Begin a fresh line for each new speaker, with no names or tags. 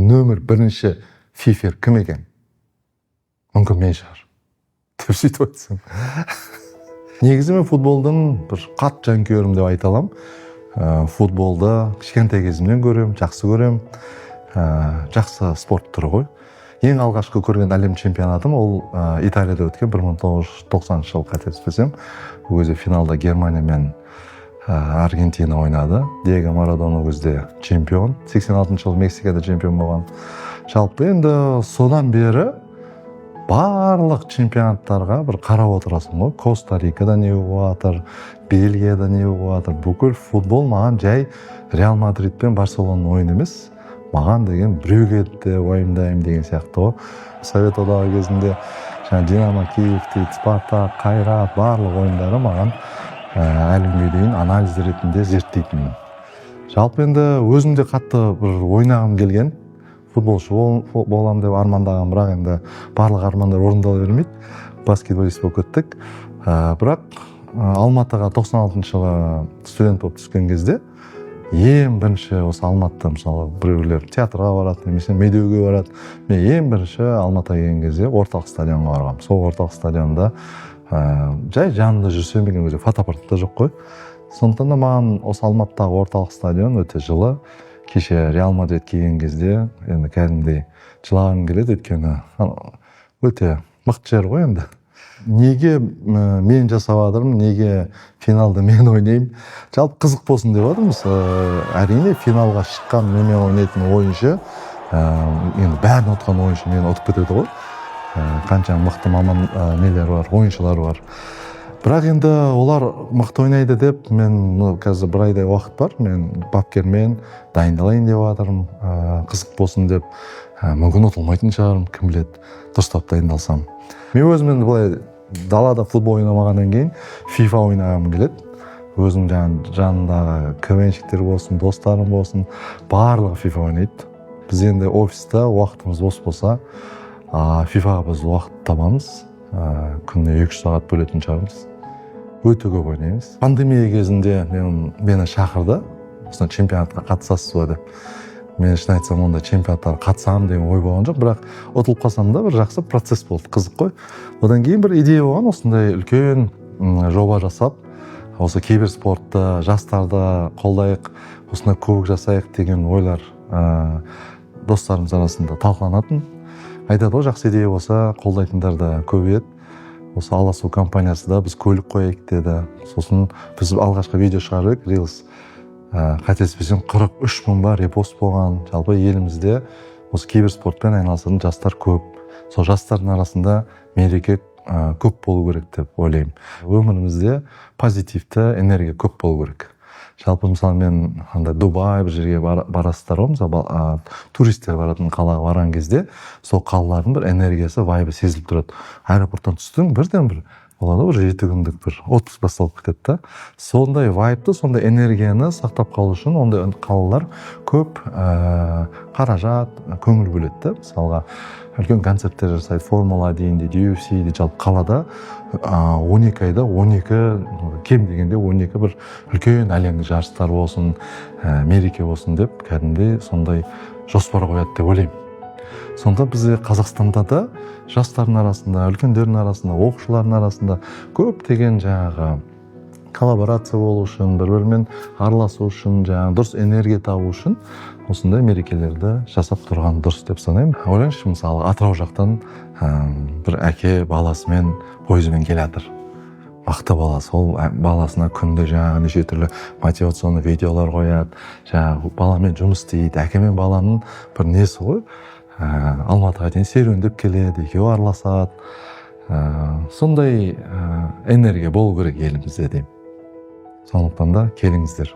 нөмір бірінші фифер кім екен? Мүмкін мен шығар. Деп сөйтіп айтсам. Негізі мен футболдың бір қатты жанкүйерім деп айта аламын. Футболды кішкентай кезімнен көрем, жақсы көрем. Жақсы спорт түрі ғой. Ең алғашқы көрген әлем чемпионатым ол Италияда өткен 1990 жыл қателеспесем. Ол кезде финалда Германия мен Аргентина ойнады. Диего Марадона ол кезде чемпион. 86 жылы Мексикада чемпион болған. Жалпы енді содан бері барлық чемпионаттарға бір қарап отырасың ғой. Коста-Рикада не болып жатыр, Бельгияда не болып жатыр. Бүкіл футбол маған жай Реал Мадрид пен Барселонаның ойыны емес. Маған деген Брюггетті ойымдаймын деген сияқты ғой. Совет одағы кезінде Динамо Киев дейді, Спартак, Қайрат барлық ойындары маған әлі күнге дейін анализ ретінде зерттейтінмін. Жалпы енді өзімде қатты бір ойнағым келген, футболшы болам деп армандаған, бірақ енді барлық армандар орындала бермейді. Баскетболист болып кеттік. Бірақ Алматыға 96 жылы студент болып түскен кезде ең бірінші осы Алматыда мысалы біреулер театрға барады, немесе медеуге барады. Мен ең бірінші Алматыға келген кезде орталық стадионға барғам. Сол орталық стадионда жай жанында жүрсем деген өзі фотоапарат та жоқ қой. Сондықтан да маған осы Алматыдағы орталық стадион өте жылы. Кеше Реал Мадрид келген кезде енді кәдімгідей жылағым келеді, өйткені өте мықты жер ғой енді. Неге мен жасап жатырмын, неге финалда мен ойнаймын? Жалпы қызық болсын деп жатырмыз. Әрине финалға шыққан мен ойнайтын ойыншы, енді бәрін ұтқан ойыншы мені ұтып кетеді ғой. Қанша мықты маман нелер бар, ойыншылар бар. Бірақ енді олар мықты ойнайды деп, мен қазір бір айдай уақыт бар, мен бапкермен дайындалайын деп жатырмын, қызық болсын деп. Мүмкін ұтылмайтын шығармын, кім біледі, дұрыстап дайындалсам. Мен өзімнен былай далада футбол ойнамағаннан кейін FIFA ойнағым келеді. Өзім жанындағы КВНщиктер болсын, достарым болсын, барлығы FIFA ойнайды. Біз енді офиста уақытымыз бос болса, FIFA-ға біз уақыт табамыз. Күніне 2 сағат бөлетін шығармыз. Өте көп ойнаймыз. Пандемия кезінде мені шақырды, осында чемпионатқа қатысасыз ба деп. Мен шын айтсам, онда чемпионаттарға қатысамын деген ой болған жоқ, бірақ ұтылып қалсам да бір жақсы процесс болды, қызық қой. Одан кейін бір идея болған, осындай үлкен жоба жасап, осы киберспортты, жастарды қолдайық, осындай көбік жасайық деген ойлар достарымыз арасында талқыланатын. Айтады ғой, жақсы идея болса, қолдайтындар да көбейеді. Осы Аласу компаниясы да біз көлік қояйық деді. Сосын біз алғашқы видео шығардық, Reels. Қателеспесем 43 мың бар репост болған. Жалпы елімізде осы киберспортпен айналысатын жастар көп. Сол жастардың арасында мереке көп болу керек деп ойлаймын. Өмірімізде позитивті энергия көп болу керек. Жалпы мысалы мен Дубай бір жерге барасыздар ғой, мысалы туристер баратын қалаға барған кезде сол қалалардың бір энергиясы, вайбы сезіліп тұрады. Аэропорттан түстің, бірден бір оларда бір 7 күндік бір отпуск басталып кетеді да. Сондай вайбты, сондай энергияны сақтап қалу үшін ондай қалалар көп қаражат, көңіл бөледі да. Мысалға үлкен концерттер жасайды, Формула 1 дейді, UFC дейді. Жалпы қалада 12 айда 12 кем дегенде 12 бір үлкен әлемдік жарыстар болсын, мереке болсын деп кәдімгідей сондай жоспар қояды деп ойлаймын. Сонда бізде Қазақстанда да жастардың арасында, үлкендердің арасында, оқушылардың арасында көптеген жаңағы коллаборация болу үшін, бір-бірімен араласу үшін, жаңағы дұрыс энергия табу үшін осындай мерекелерді жасап тұрған дұрыс деп санаймын. Ойлаңызшы, мысалы Атырау жақтан бір әке баласымен пойызбен келе жатыр. Мықты баласы, ол баласына күнде жаңағы неше түрлі мотивационный видеолар қояды, жаңағы баламен жұмыс істейді, әке мен баланың бір несі ғой. Алматыға дейін серуендеп келеді, екеуі араласады. Сондай энергия болу керек елімізде деймін. Сондықтан да келіңіздер.